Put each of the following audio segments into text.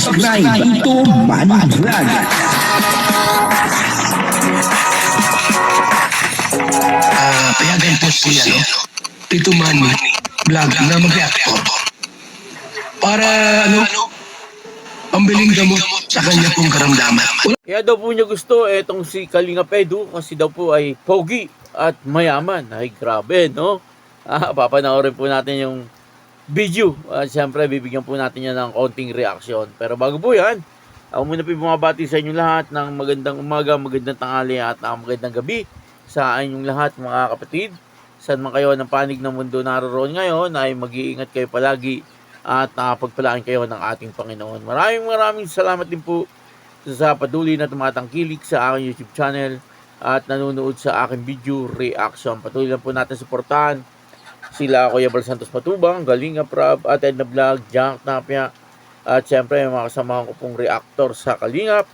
subscribe Tito Manny Vlog. Payagan po si Tito Manny Vlog na mag-reactor para pambiling gamot sa kanya pong karamdaman. Kaya daw po niya gusto etong si Kalinga Edu kasi daw po ay pogi at mayaman. Ay grabe, no? Papanoorin po natin yung video. At siyempre, bibigyan po natin yan ng konting reaction. Pero bago po yan, ako muna po bumabati sa inyo lahat ng magandang umaga, magandang tanghali at magandang gabi sa inyong lahat mga kapatid. Saan man kayo ng panig ng mundo naroon ngayon ay mag-iingat kayo palagi at pagpalaan kayo ng ating Panginoon. Maraming salamat din po sa patuloy na tumatangkilik sa aking YouTube channel at nanonood sa aking video reaction. Patuloy lang po natin suportahan sila Kuya Bal Santos Matubang, Kalinga Prab, at Edna Vlog, Jack Tapia, at siyempre mga kasamahan ko pong reactor sa Kalingap.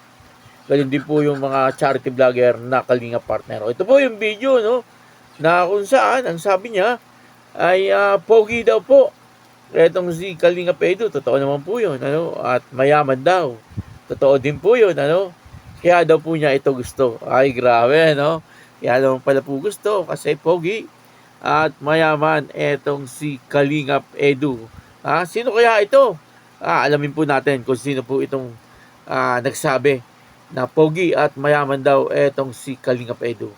Ganun din po yung mga charity vlogger na Kalingap partner. Ito po yung video, no, na kung saan ang sabi niya ay pogi daw po etong si Kalinga Edu. Totoo naman po yun, ano, at mayaman daw. Totoo din po yun, ano. Kaya daw po niya ito gusto. Ay grabe, no. Kaya naman pala po gusto kasi pogi at mayaman etong si Kalinga Edu. Sino kaya ito? Alamin po natin kung sino po itong nagsabi na pogi at mayaman daw etong si Kalinga Edu.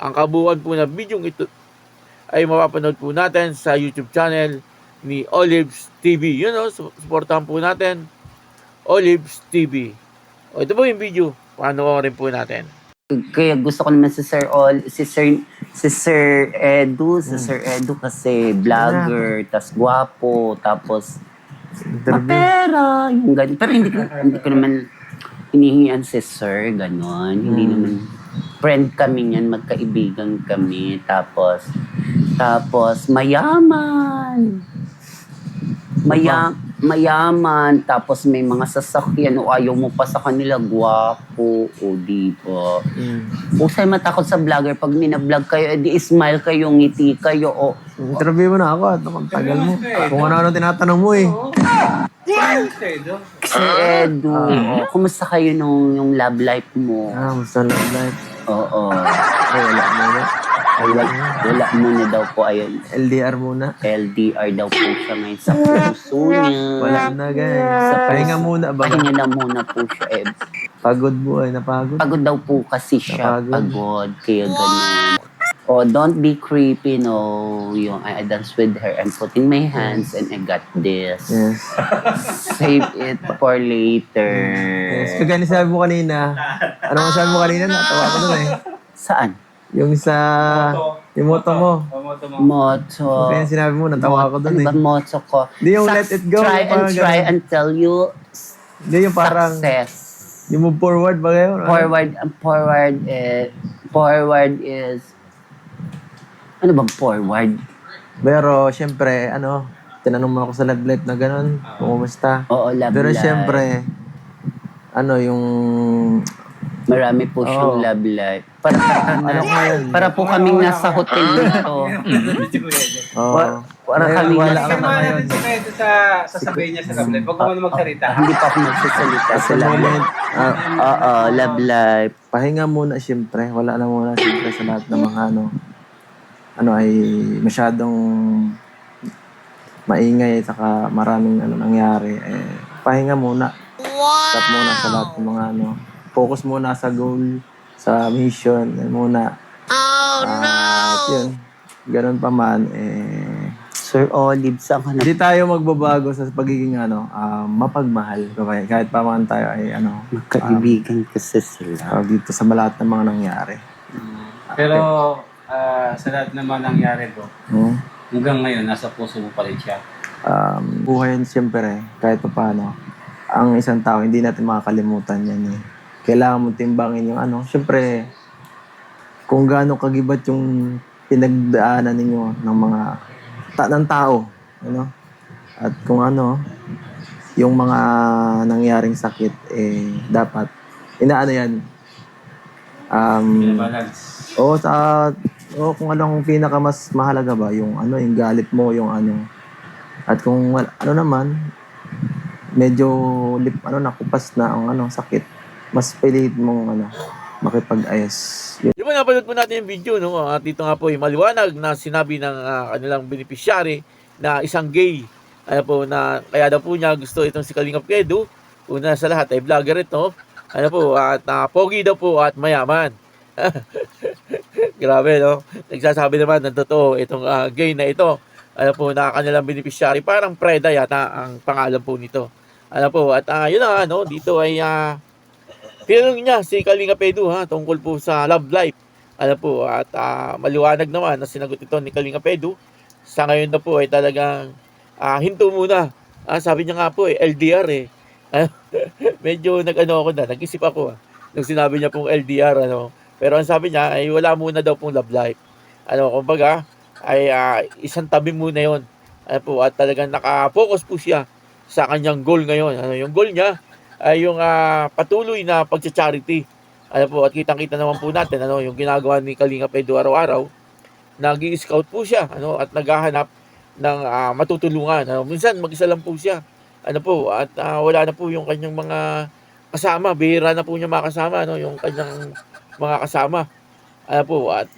Ang kabuuan po na video ito ay mapapanood po natin sa YouTube channel ni Olives TV. Yun, no? Supportahan po natin Olives TV. Ito po yung video. Panoorin po natin. Kaya gusto ko naman si Sir Edu kasi vlogger, tas gwapo, tapos mapera, yung ganun. Pero hindi ko naman hinihingian si Sir, ganon. Hindi naman, friend kami niyan, magkaibigan kami, tapos mayaman, tapos may mga sasakyan, o ayaw mo pa sa kanila, gwapo, o di ba? Huwag sa'yo matakot sa vlogger, pag minablog kayo, edi smile kayo, ngiti kayo, o... Interview mo na ako at ang tagal mo. Kung ano-ano tinatanong mo eh. Si Edu, kumusta kayo yung love life mo? Musta love life? Oo. Ay, wala muna. Wala muna daw po, ayun. LDR muna. LDR daw po siya ngayon sa puso niya. Wala na guys. Pahinga muna ba? Pahinga na muna po siya. Pagod buhay, napagod. Pagod daw po kasi siya. Napagod. Pagod. Kaya ganun. Oh, don't be creepy, no. Yung I dance with her. I'm putting my hands and I got this. Yes. Save it for later. Yes. Kaya sabi mo kanina. Ano nga sabi mo kanina? Natawa ko dun eh. Saan? Yung sa... Yung moto mo. Moto. Kaya sinabi mo, natawa ko dun Ano eh. ba moto ko? Di yung let it go. Try and parang try ganun. until you Hindi yung parang... success. Yung move forward ba kayo? Forward is... Ano bang forward? Pero, syempre, tinanong mo ako sa love life na gano'n, kung kumusta. Oo, love Pero life. syempre, yung... Marami po siyang love life. Para po kaming nasa hotel dito. Para kaming wala nasa... ka na ngayon. Ito sa sasabihin niya sa love life. Huwag mo na magsalita. Hindi pa ako magsasalita sa Sa love moment, life. Oo, love life. pahinga muna syempre. Wala na muna syempre sa lahat ng mga ay masyadong maingay at saka maraming nangyari. Pahinga muna. Stop muna sa lahat ng mga focus muna sa goal, sa mission, muna. At yun, ganun pa man, Sir Olive, saan ka na? hindi tayo magbabago sa pagiging mapagmahal. Kahit pa man tayo ay Magkaibigan kasi sila. dito sa lahat ng mga nangyari. Pero sa lahat naman nangyari bro, Hmm? hanggang ngayon, nasa puso mo pa rin siya. Buhay siyempre, kahit pa paano, ang isang tao, hindi natin makakalimutan yan eh. Kailangan mo timbangin yung siyempre, kung gaano kagibat yung pinagdaanan ninyo ng mga ng tao, at kung yung mga nangyaring sakit, dapat, yan, Balance. kung anong pinaka mas mahalaga ba, yung yung galit mo, yung at kung naman, medyo nakupas na ang sakit, mas pilit mong makipag-ayos. Yung mga napanood po natin yung video, no? At dito nga po yung maliwanag na sinabi ng kanilang beneficiary na isang gay. Ano po, na kaya daw po niya gusto itong si Kalingap Kedu. Una sa lahat ay vlogger ito. Ano po, at pogi daw po at mayaman. Grabe, no? Nagsasabi naman ng totoo itong gay na ito. Ano po, na kanilang beneficiary. Parang Preda yata ang pangalan po nito. Ano po, at yun na, no? Dito ay tinanong niya si Kalingap Edu tungkol po sa love life. Ano po, at maliwanag naman na sinagot ito ni Kalingap Edu. Sa ngayon na po ay talagang hinto muna. Sabi niya nga po LDR eh. Medyo nag-isip ako nung sinabi niya pong LDR Pero ang sabi niya ay wala muna daw pong love life. Kumbaga ay isang tabi muna 'yon. Ano po, at talagang naka-focus po siya sa kanyang goal ngayon. Yung goal niya ay yung patuloy na pagcha-charity. Po, at kitang-kita naman po natin yung ginagawa ni Kalingap Edu araw-araw. Nag-i-scout po siya at naghahanap ng matutulungan. Minsan mag-isa lang po siya. At wala na po yung kanyang mga kasama. Bihira na po niya makasama yung kanyang mga kasama. At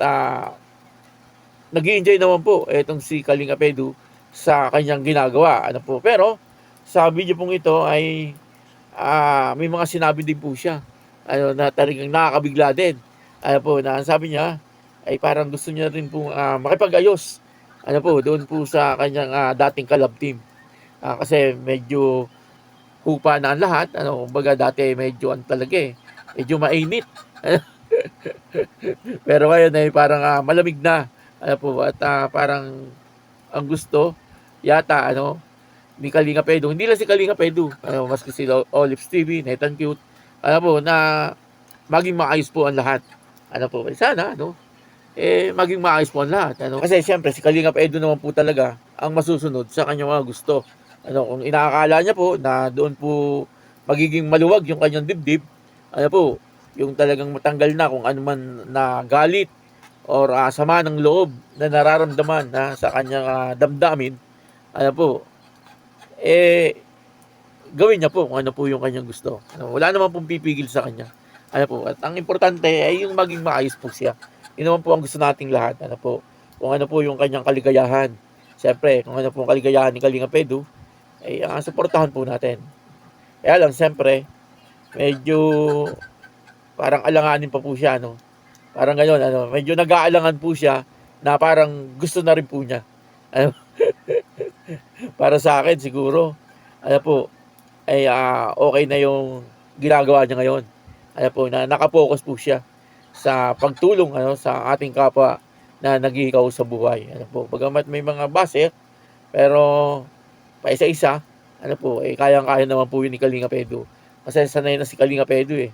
nag-i-enjoy naman po itong si Kalingap Edu sa kanyang ginagawa. Pero sa video pong ito ay may mga sinabi din po siya na talagang nakakabigla din. Na sabi niya ay parang gusto niya rin po makipag-ayos doon po sa kanyang dating kalab team. Kasi medyo hupa na ang lahat. Kumbaga dati medyo talaga medyo mainit. Pero ngayon ay parang malamig na. At parang ang gusto yata ni Kalingap Edu. Hindi lang si Kalingap Edu. Maski si Olives TV, Nathan Cute. Na maging maayos po ang lahat. Sana maging maayos po ang lahat. Kasi siyempre si Kalingap Edu naman po talaga ang masusunod sa kanyang mga gusto. Kung inaakala niya po na doon po magiging maluwag yung kanyang dibdib, yung talagang matanggal na kung ano man na galit or sama ng loob na nararamdaman sa kanyang damdamin, gawin niya po kung ano po yung kanyang gusto. Wala naman pong pipigil sa kanya. At ang importante ay yung maging maayos po siya. Yun naman po ang gusto nating lahat. Kung ano po yung kanyang kaligayahan. Siyempre, kung ano po ang kaligayahan ni Kalingap Edu, ay suportahan po natin. Kaya lang, siyempre, medyo parang alanganin pa po siya, Parang gano'n, medyo nag-aalangan po siya na parang gusto na rin po niya. Para sa akin, siguro, ay okay na yung ginagawa niya ngayon. Na nakapokus po siya sa pagtulong sa ating kapwa na naghihikaw sa buhay. Bagamat may mga base, pero paisa-isa, kayang-kaya naman po yun ni Kalingap Edu. Kasi sanay na si Kalingap Edu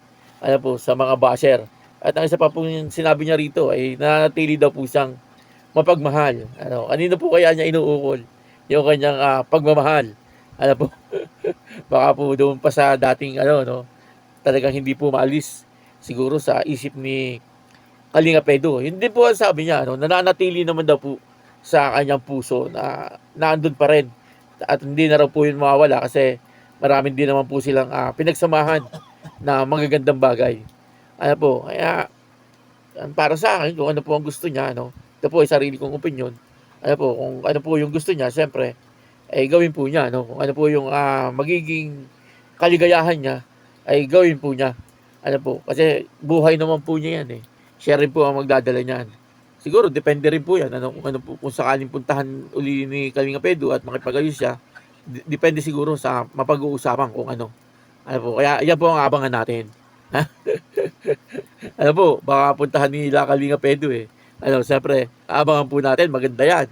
sa mga basher. At ang isa pa po yung sinabi niya rito ay nanatili daw po siyang mapagmahal. Kanino po kaya niya inuukol yung kanyang pagmamahal? Baka po doon pa sa dating talagang hindi po maalis siguro sa isip ni Kalingap Edu. Hindi po ang sabi niya, nananatili naman daw po sa kanyang puso na naandun pa rin. At hindi na raw po yun mawawala kasi maraming din naman po silang pinagsamahan na magagandang bagay. Kaya para sa akin, kung ano po ang gusto niya, ito po ay sarili kong opinion. Kung ano po yung gusto niya, siyempre, ay gawin po niya. Kung ano po yung magiging kaligayahan niya, ay gawin po niya. Kasi buhay naman po niya yan Siya rin po ang magdadala niyan. Siguro, depende rin po yan. Kung sakaling puntahan uli ni Kalingap Edu at makipag-ayos siya, depende siguro sa mapag-uusapan kung ano. Kaya yan po ang abangan natin. Baka puntahan nila Kalingap Edu siyempre, abangan po natin, maganda yan.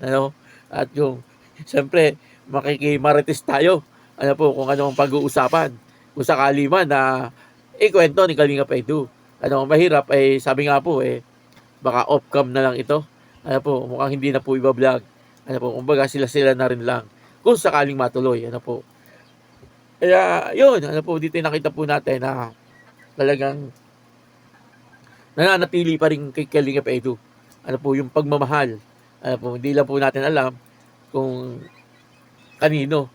At yung, siyempre, makikimarites tayo. Kung ano ang pag-uusapan. Kung sakali man na ikwento ni Kalingap Edu. Mahirap sabi nga po baka off-cam na lang ito. Mukhang hindi na po iba-vlog. Kumbaga sila na rin lang. Kung sakaling matuloy. Kaya, yun. Dito nakita po natin na talagang nananatili pa rin kay Kalingap Edu. Yung pagmamahal. Hindi lang po natin alam kung kanino.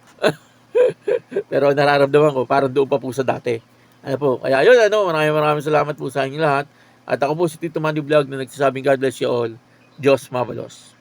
Pero nararamdaman ko, parang doon pa po sa dati. Ano po, kaya yun, maraming salamat po sa inyo lahat. At ako po si Tito Manny Vlog na nagsasabing God bless you all. Diyos mabalos.